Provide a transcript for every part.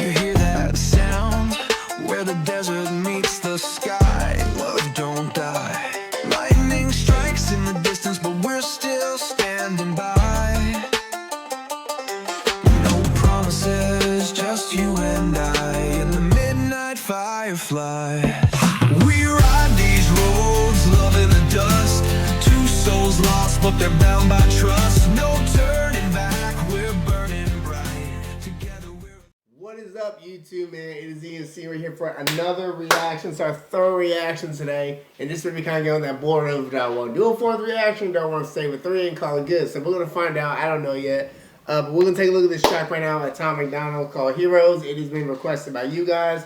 You hear that sound? Where the desert meets the sky. Love don't die. Lightning strikes in the distance, but we're still standing by. No promises, just you and I in the midnight firefly. We ride these roads, love in the dust. Two souls lost, but they're bound by trust. No turning back, we're burning bright. Together we're... What is up, YouTube, man? It is ENC. We're here for another reaction. It's our third reaction today. And this is where we kind of get on that board of do I want to do a fourth reaction, do I want to stay with three and call it good? So we're going to find out. I don't know yet. But we're going to take a look at this track right now at Macdonald called Heroes. It has been requested by you guys.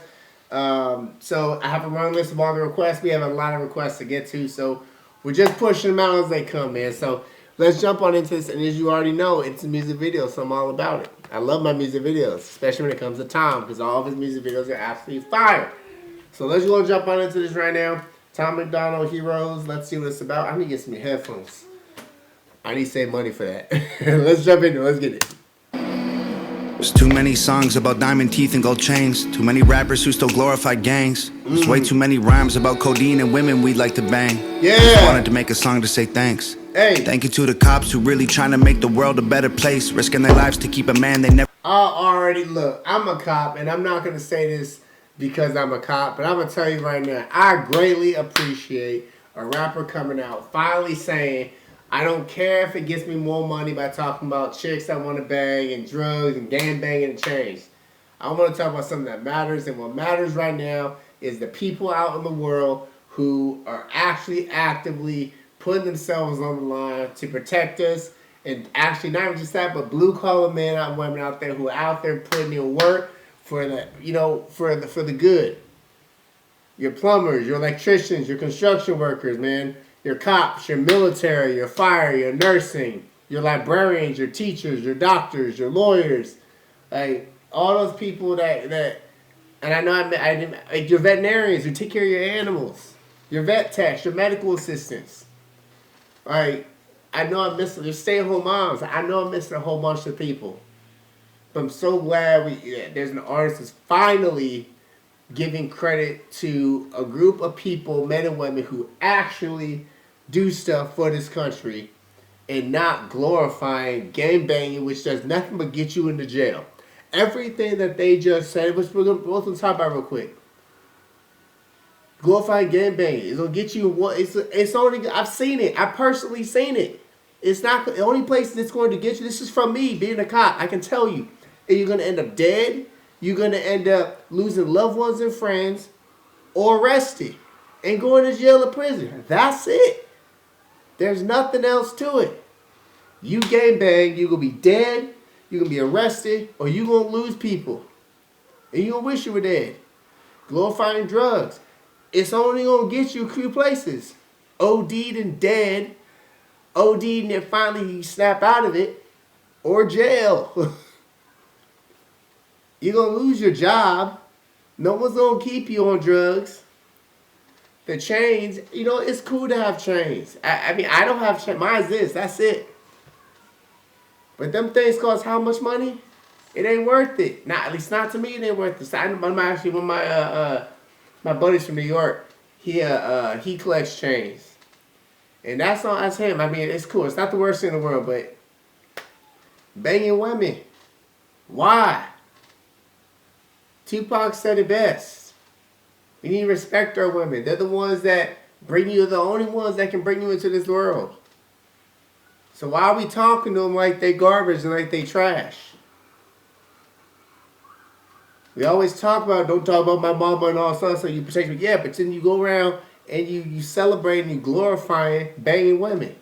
So I have a run list of all the requests. We have a lot of requests to get to. So we're just pushing them out as they come, man. So let's jump on into this. And as you already know, it's a music video, so I'm all about it. I love my music videos, especially when it comes to Tom, because all of his music videos are absolutely fire. So let's go jump on into this right now. Tom Macdonald, Heroes. Let's see what it's about. I need to get some headphones. I need to save money for that. Let's jump into it. Let's get it. There's too many songs about diamond teeth and gold chains. Too many rappers who still glorify gangs. There's way too many rhymes about codeine and women we'd like to bang. Yeah. Just wanted to make a song to say thanks. Hey. Thank you to the cops who really trying to make the world a better place, risking their lives to keep a man they never... I already, look, I'm a cop, and I'm not going to say this because I'm a cop, but I'm going to tell you right now, I greatly appreciate a rapper coming out finally saying, I don't care if it gets me more money by talking about chicks I want to bang and drugs and gang banging and chains. I want to talk about something that matters, and what matters right now is the people out in the world who are actually actively putting themselves on the line to protect us, and actually not even just that, but blue-collar men and women out there who are out there putting in work for the, you know, for the good. Your plumbers, your electricians, your construction workers, man. Your cops, your military, your fire, your nursing, your librarians, your teachers, your doctors, your lawyers, like all those people that and I know I didn't, like your veterinarians who take care of your animals, your vet techs, your medical assistants. Like, I know I'm missing your stay-at-home moms. I know I'm missing a whole bunch of people, but I'm so glad there's an artist that's finally giving credit to a group of people, men and women, who actually do stuff for this country and not glorifying gang banging, which does nothing but get you into jail. Everything that they just said, which we're going to talk about real quick. Glorifying gang banging is going to get you what it's only, I've seen it. I've personally seen it. It's not the only place that's going to get you. This is from me being a cop. I can tell you. And you're going to end up dead. You're going to end up losing loved ones and friends, or arrested and going to jail or prison. That's it. There's nothing else to it. You gang bang, you're going to be dead, you're going to be arrested, or you're going to lose people. And you're going to wish you were dead. Glorifying drugs. It's only going to get you a few places. OD'd and dead. OD'd and then finally you snap out of it. Or jail. You're going to lose your job. No one's going to keep you on drugs. The chains, you know, it's cool to have chains. I mean, I don't have chains. Mine's this. That's it. But them things cost how much money? It ain't worth it. Not, at least not to me, it ain't worth it. I'm actually one of my buddies from New York. He collects chains. And that's him. I mean, it's cool. It's not the worst thing in the world, but banging women. Why? Tupac said it best. We need to respect our women. They're the ones that bring you, the only ones that can bring you into this world. So why are we talking to them like they garbage and like they trash? We always talk about, don't talk about my mama and all stuff, so you protect me. Yeah, but then you go around and you celebrate and you glorifying banging women.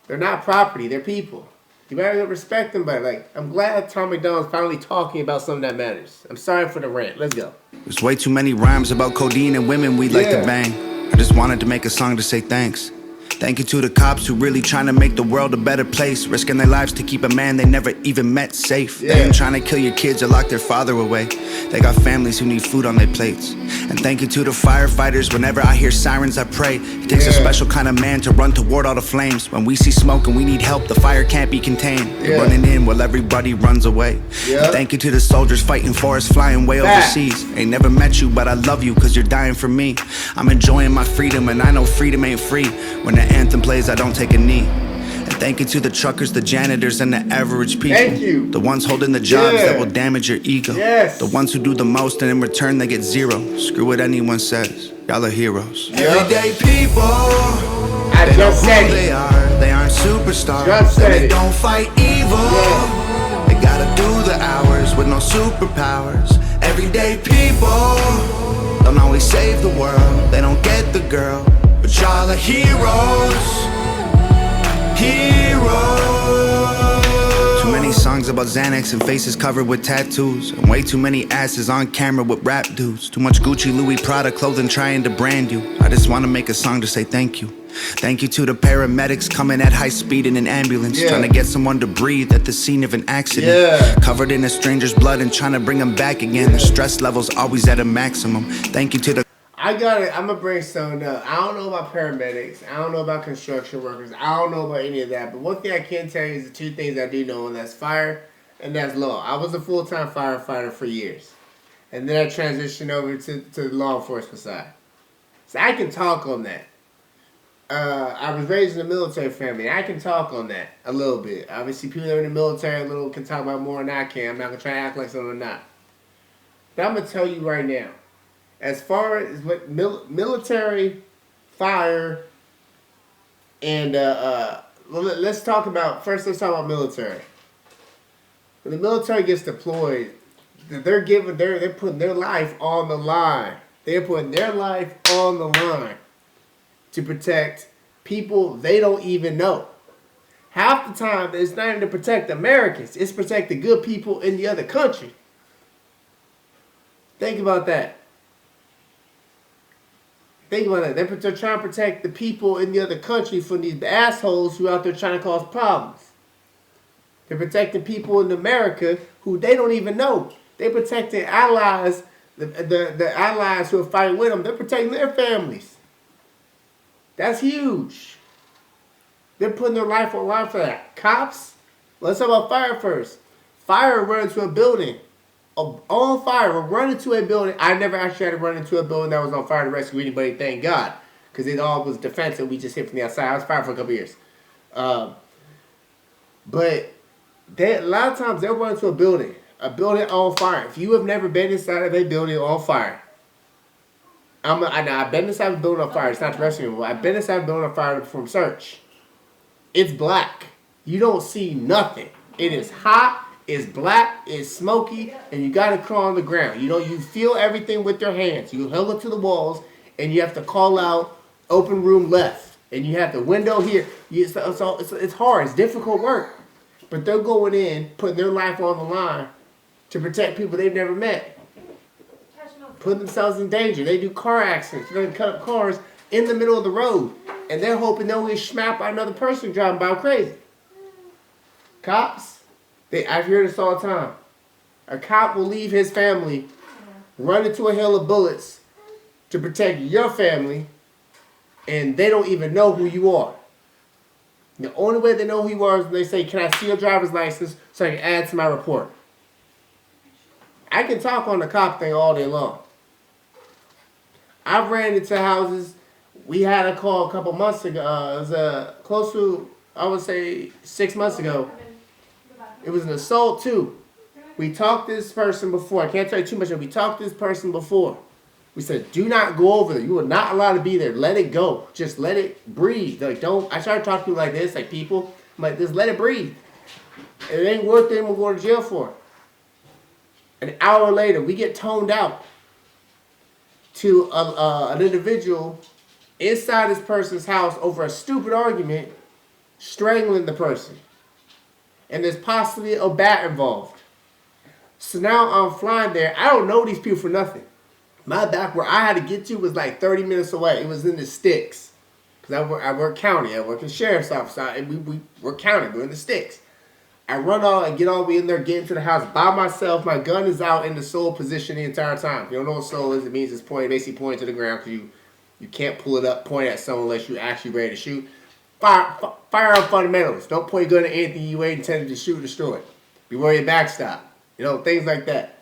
They're not property, they're people. You better respect them, but like, I'm glad Tom Macdonald's finally talking about something that matters. I'm sorry for the rant. Let's go. There's way too many rhymes about codeine and women we'd like to bang. I just wanted to make a song to say thanks. Thank you to the cops who really trying to make the world a better place, risking their lives to keep a man they never even met safe. They ain't trying to kill your kids or lock their father away. They got families who need food on their plates. And thank you to the firefighters. Whenever I hear sirens, I pray. It takes a special kind of man to run toward all the flames. When we see smoke and we need help, the fire can't be contained. They're running in while everybody runs away. And thank you to the soldiers fighting for us, flying way overseas. Ain't never met you, but I love you cause you're dying for me. I'm enjoying my freedom and I know freedom ain't free. When the anthem plays, I don't take a knee. And thank you to the truckers, the janitors, and the average people. Thank you. The ones holding the jobs that will damage your ego. Yes. The ones who do the most and in return they get zero. Screw what anyone says. Y'all are heroes. Everyday people. I They know just who said they it. are. They aren't superstars. Just And said they it. don't fight evil. They gotta do the hours with no superpowers. Everyday people don't always save the world. They don't get the girl, but y'all are heroes. Heroes. Too many songs about Xanax and faces covered with tattoos, and way too many asses on camera with rap dudes. Too much Gucci, Louis, Prada clothing trying to brand you. I just wanna make a song to say thank you. Thank you to the paramedics coming at high speed in an ambulance, trying to get someone to breathe at the scene of an accident. Covered in a stranger's blood and trying to bring them back again. The stress level's always at a maximum. Thank you to the I got it. I'm gonna bring something up. I don't know about paramedics. I don't know about construction workers. I don't know about any of that. But one thing I can tell you is the two things I do know, and that's fire and that's law. I was a full-time firefighter for years, and then I transitioned over to the law enforcement side. So I can talk on that. I was raised in a military family. I can talk on that a little bit. Obviously, people that are in the military can talk about more than I can. I'm not gonna try to act like something I'm not. But I'm gonna tell you right now. As far as what military, fire, and let's talk about military. When the military gets deployed, they're putting their life on the line. They're putting their life on the line to protect people they don't even know. Half the time, it's not even to protect Americans. It's to protect the good people in the other country. Think about that. Think about that. They're trying to protect the people in the other country from these assholes who are out there trying to cause problems. They're protecting people in America who they don't even know. They're protecting allies, the allies who are fighting with them. They're protecting their families. That's huge. They're putting their life on the line for that. Cops, let's talk about fire first. Fire runs to a building. On fire, we're running to a building. I never actually had to run into a building that was on fire to rescue anybody, thank God. Because it all was defensive. We just hit from the outside. I was fired for a couple years. But a lot of times they'll run into a building on fire. If you have never been inside of a building on fire, I've been inside of a building on fire. It's not to rescue people. I've been inside of a building on fire from search. It's black. You don't see nothing. It is hot. It's black, it's smoky, and you gotta crawl on the ground. You know, you feel everything with your hands. You held it to the walls, and you have to call out open room left, and you have the window here. It's hard. It's difficult work, but they're going in, putting their life on the line to protect people they've never met, putting themselves in danger. They do car accidents. They're gonna cut up cars in the middle of the road, and they're hoping they'll get smacked by another person driving by crazy. Cops. I hear this all the time. A cop will leave his family, run into a hail of bullets to protect your family, and they don't even know who you are. The only way they know who you are is when they say, "Can I see your driver's license so I can add to my report?" I can talk on the cop thing all day long. I've ran into houses. We had a call a couple months ago. It was close to, I would say, 6 months ago. It was an assault too. We talked to this person before. I can't tell you too much, but we talked to this person before. We said, do not go over there. You are not allowed to be there. Let it go. Just let it breathe. Like, don't. I try to talk to people like this, like people. I'm like, just let it breathe. It ain't worth it. We're going to jail for it. An hour later, we get toned out to an individual inside this person's house over a stupid argument, strangling the person. And there's possibly a bat involved. So now I'm flying there. I don't know these people for nothing. My back where I had to get to was like 30 minutes away. It was in the sticks. because I work county. I work in sheriff's office. We work county. We're in the sticks. I run on and get all the way in there, get into the house by myself. My gun is out in the sole position the entire time. If you don't know what sole is, it means it's basically pointing to the ground because you can't pull it up, point at someone unless you're actually ready to shoot. Firearm fundamentals. Don't point your gun at anything you ain't intended to shoot or destroy. Beware your backstop. Things like that.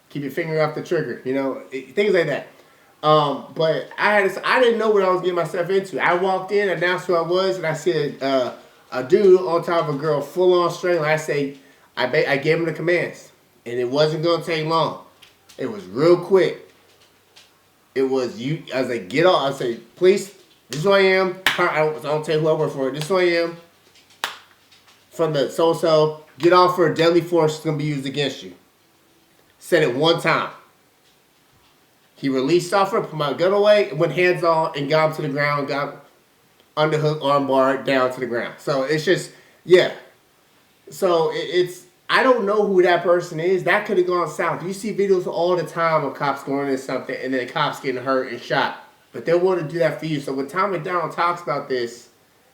Keep your finger off the trigger. Things like that. But I didn't know what I was getting myself into. I walked in, announced who I was, and I said, a dude on top of a girl, full on strangling. I gave him the commands, and it wasn't gonna take long. It was real quick. It was you. I was like, get off. I was like, please, this is who I am. I don't tell you who I work for. This is who I am. From the so get off for a deadly force that's gonna be used against you. Said it one time. He released off her, put my gun away, and went hands on and got him to the ground, got underhook, armbar, down to the ground. So it's just, yeah. So it's, I don't know who that person is. That could have gone south. You see videos all the time of cops going into something and then cops getting hurt and shot. But they want to do that for you. So when Tom Macdonald talks about this,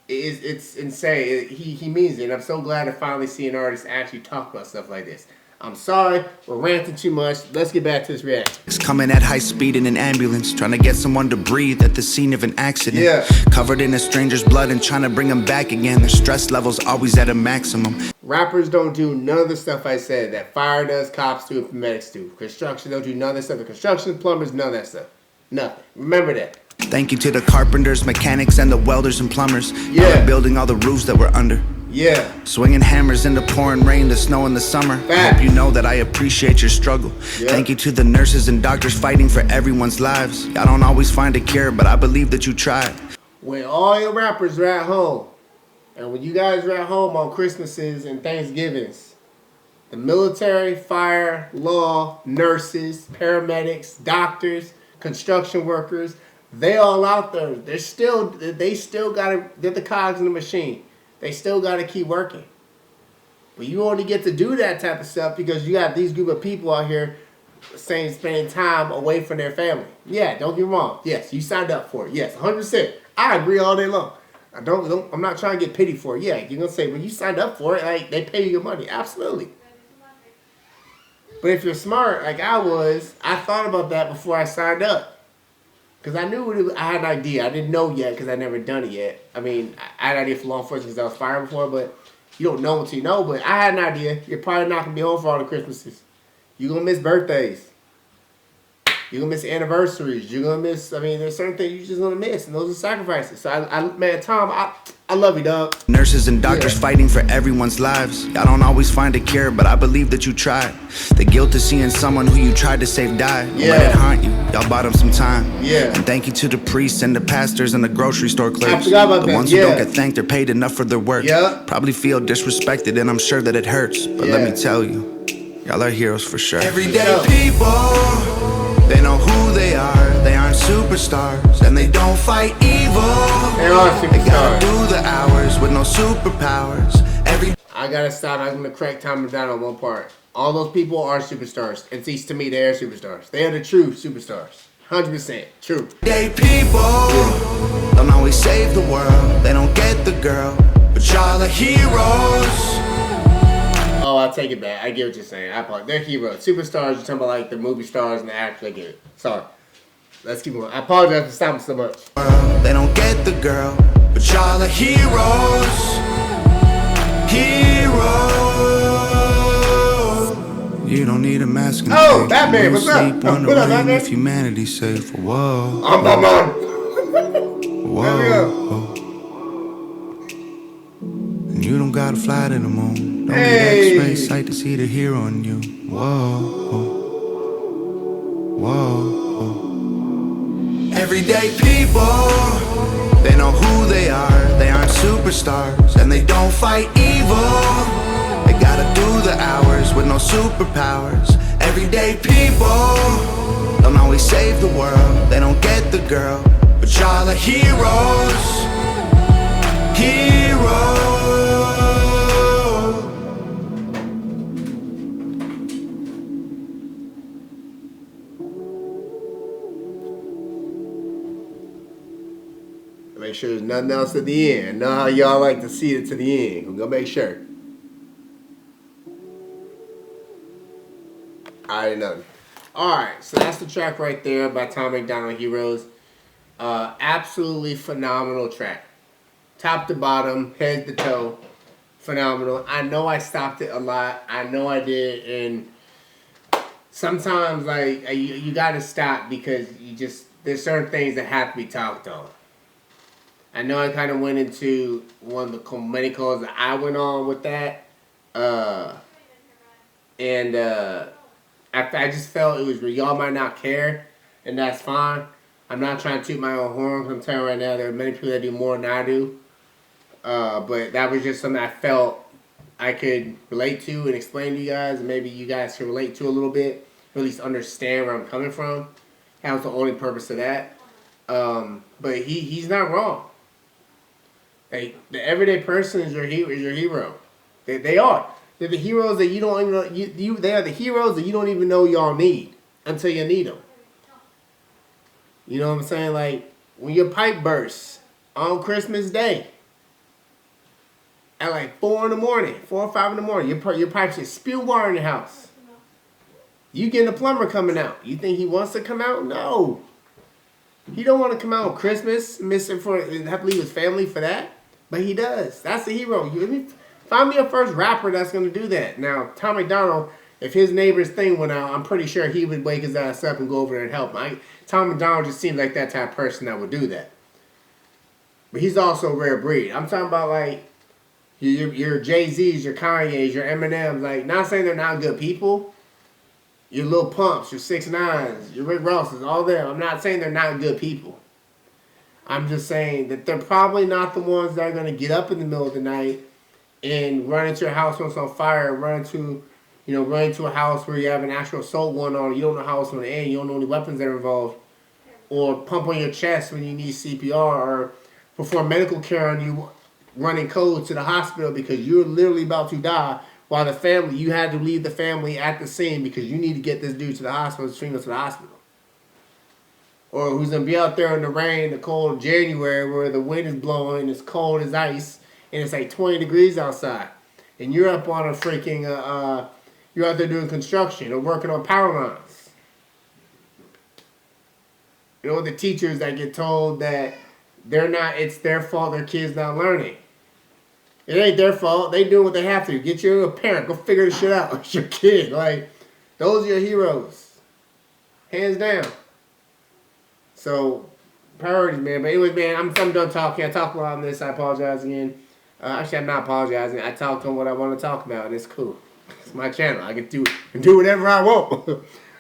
it's insane. He means it. And I'm so glad to finally see an artist actually talk about stuff like this. I'm sorry, we're ranting too much. Let's get back to this reaction. It's coming at high speed in an ambulance, trying to get someone to breathe at the scene of an accident. Yeah. Covered in a stranger's blood and trying to bring them back again. Their stress levels always at a maximum. Rappers don't do none of the stuff I said that fire does, cops do, and paramedics do. Construction don't do none of that stuff. The construction, plumbers, none of that stuff. Nothing. Remember that. Thank you to the carpenters, mechanics, and the welders and plumbers. Yeah. Y'all are building all the roofs that we're under. Yeah. Swinging hammers in the pouring rain, the snow in the summer. I hope you know that I appreciate your struggle. Yeah. Thank you to the nurses and doctors fighting for everyone's lives. Y'all don't always find a cure, but I believe that you tried. When all your rappers are at home, and when you guys are at home on Christmases and Thanksgivings, the military, fire, law, nurses, paramedics, doctors, construction workers, they all out there. They still gotta, they're the cogs in the machine. They still got to keep working. But you only get to do that type of stuff because you got these group of people out here spending time away from their family. Yeah, don't get me wrong. Yes, you signed up for it. Yes, 100%. I agree all day long. I'm not trying to get pity for it. Yeah, you're going to say, well, you signed up for it. Like, they pay you your money. Absolutely. But if you're smart, like I was, I thought about that before I signed up. Because I knew I had an idea. I didn't know yet because I'd never done it yet. I mean, I had an idea for law enforcement because I was fired before, but you don't know until you know. But I had an idea. You're probably not going to be home for all the Christmases. You're going to miss birthdays. You're going to miss anniversaries. You're going to miss, there's certain things you're just going to miss, and those are sacrifices. So, man, Tom, I love you, dog. Nurses and doctors fighting for everyone's lives. Y'all don't always find a cure, but I believe that you tried. The guilt of seeing someone who you tried to save die. Don't let it haunt you. Y'all bought them some time. Yeah. And thank you to the priests and the pastors and the grocery store clerks. I forgot about the that. ones who don't get thanked or paid enough for their work. Yeah. Probably feel disrespected, and I'm sure that it hurts. But let me tell you, y'all are heroes for sure. Everyday people, they know who they are. They aren't superstars, and they don't fight evil. They are They superstars. gotta do the hours with no superpowers. I gotta stop. I'm gonna correct Tom Macdonald on one part. All those people are superstars. At least to me, they are superstars. They are the true superstars. 100% true. Everyday people don't always save the world. They don't get the girl, but y'all are heroes. Oh, I take it back. I get what you're saying. I apologize. They're heroes. Superstars, you're talking about like the movie stars and the actors. I get it. Sorry. Let's keep going. I apologize for stopping so much. They don't get the girl, but y'all are heroes. Heroes. You don't need a mask and Oh, tape. Batman, You what's up? sleep What up, wondering Batman? if humanity's safe. Whoa. I'm on. Whoa. There And you don't gotta fly to the moon. Don't Hey. need X-ray sight to see the hero in you. Whoa. Whoa. Everyday people, they know who they are. They aren't superstars, and they don't fight evil. They gotta do the hours with no superpowers. Everyday people don't always save the world. They don't get the girl, but y'all are heroes. Heroes. sure there's nothing else at the end. I know how y'all like to see it to the end. I'm gonna make sure. I didn't know. Alright, so that's the track right there by Tom Macdonald, Heroes. Absolutely phenomenal track. Top to bottom, head to toe. Phenomenal. I know I stopped it a lot. I know I did. And sometimes, like, you gotta stop because there's certain things that have to be talked on. I know I kind of went into one of the many calls that I went on with that. I just felt it was y'all might not care, and that's fine. I'm not trying to toot my own horn. I'm telling you right now, there are many people that do more than I do. But that was just something I felt I could relate to and explain to you guys, and maybe you guys can relate to a little bit, or at least understand where I'm coming from. That was the only purpose of that. But he's not wrong. Like, the everyday person is your hero. They are. They're the heroes that you don't even know. They are the heroes that you don't even know y'all need until you need them. You know what I'm saying? Like, when your pipe bursts on Christmas Day at like 4 in the morning, 4 or 5 in the morning, your pipe should spew water in your house. You getting a plumber coming out. You think he wants to come out? No. He don't want to come out on Christmas, miss it and have to leave his family for that. But he does. That's the hero. Find me a first rapper that's going to do that. Now, Tom Macdonald, if his neighbor's thing went out, I'm pretty sure he would wake his ass up and go over there and help him. Tom Macdonald just seems like that type of person that would do that. But he's also a rare breed. I'm talking about, like, your Jay-Z's, your Kanye's, your Eminem's. Like, not saying they're not good people. Your Lil Pumps, your 6ix9ines, your Rick Rosses, all them. I'm not saying they're not good people. I'm just saying that they're probably not the ones that are going to get up in the middle of the night and run into your house when it's on fire, run into a house where you have an actual assault going on, you don't know how it's going to end, you don't know any weapons that are involved, or pump on your chest when you need CPR, or perform medical care on you running code to the hospital because you're literally about to die, while you had to leave the family at the scene because you need to get this dude to the hospital, stream us to the hospital. Or who's going to be out there in the rain, the cold of January, where the wind is blowing, it's cold as ice, and it's like 20 degrees outside. And you're up on a freaking, you're out there doing construction or working on power lines. You know, the teachers that get told that it's their fault their kid's not learning. It ain't their fault. They do what they have to. Get your parent. Go figure this shit out. It's your kid. Like, those are your heroes. Hands down. So, priorities, man. But anyways, man, I'm done talking. I talked a lot on this. I apologize again. Actually, I'm not apologizing. I talked on what I want to talk about, and it's cool. It's my channel. I can do whatever I want.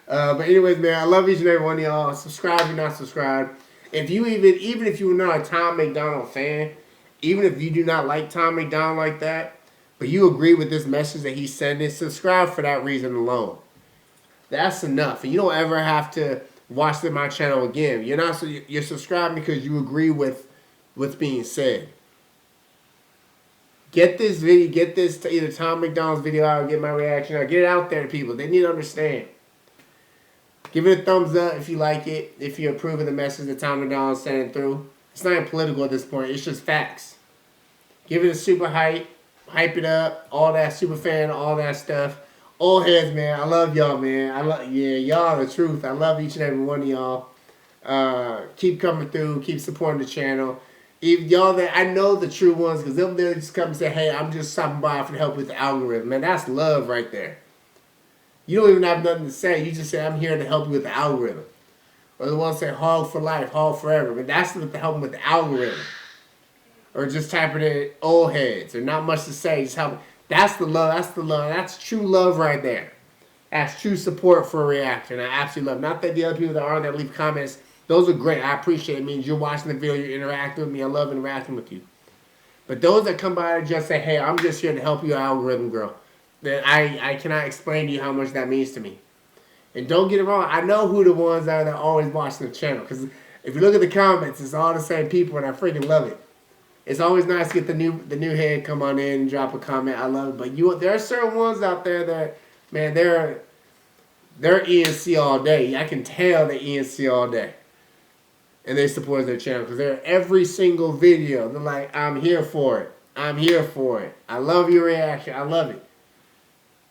But anyways, man, I love each and every one of y'all. Subscribe if you're not subscribed. If you even if you're not a Tom Macdonald fan, even if you do not like Tom Macdonald like that, but you agree with this message that he's sending, subscribe for that reason alone. That's enough. And you don't ever have to watch my channel again. You're subscribing because you agree with what's being said. Get this video, get this to either Tom Macdonald's video out or get my reaction out. Get it out there to people. They need to understand. Give it a thumbs up if you like it, if you approve of the message that Tom Macdonald's sending through. It's not even political at this point. It's just facts. Give it a super hype. Hype it up. All that super fan, all that stuff. Old heads, man. I love y'all, man. Y'all are the truth. I love each and every one of y'all. Keep coming through. Keep supporting the channel. If y'all that I know the true ones, because they'll just come and say, hey, I'm just stopping by for help with the algorithm. Man, that's love right there. You don't even have nothing to say. You just say, I'm here to help you with the algorithm. Or the ones say, hog for life, hog forever. But that's with the helping with the algorithm. Or just typing in old heads. Or not much to say. Just help. That's the love. That's the love. That's true love right there. That's true support for a reaction. I absolutely love. Not that the other people that aren't that leave comments. Those are great. I appreciate it. It means you're watching the video. You're interacting with me. I love interacting with you. But those that come by and just say, hey, I'm just here to help you, algorithm girl. Then I cannot explain to you how much that means to me. And don't get it wrong. I know who the ones are that are always watching the channel. Because if you look at the comments, it's all the same people. And I freaking love it. It's always nice to get the new head come on in and drop a comment. I love it. But there are certain ones out there that, man, they're ENC all day. I can tell they're ENC all day. and they support their channel because they're every single video. They're like, I'm here for it. I'm here for it. I love your reaction. I love it.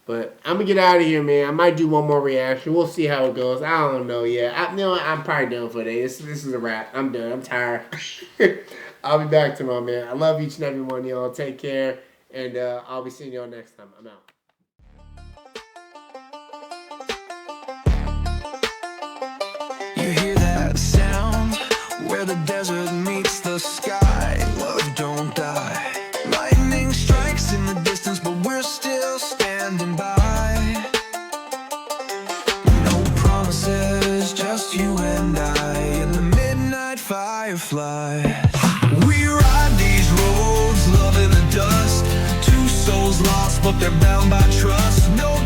But I'm going to get out of here, man. I might do one more reaction. We'll see how it goes. I don't know yet. I'm probably done for today. This is a wrap. I'm done. I'm tired. I'll be back tomorrow, man. I love each and every one of y'all. Take care. And I'll be seeing y'all next time. I'm out. You hear that sound? Where the desert meets the sky. Love don't die. Lightning strikes in the distance, but we're still standing by. No promises, just you and I in the midnight firefly. We ride these roads, love in the dust. Two souls lost, but they're bound by trust. No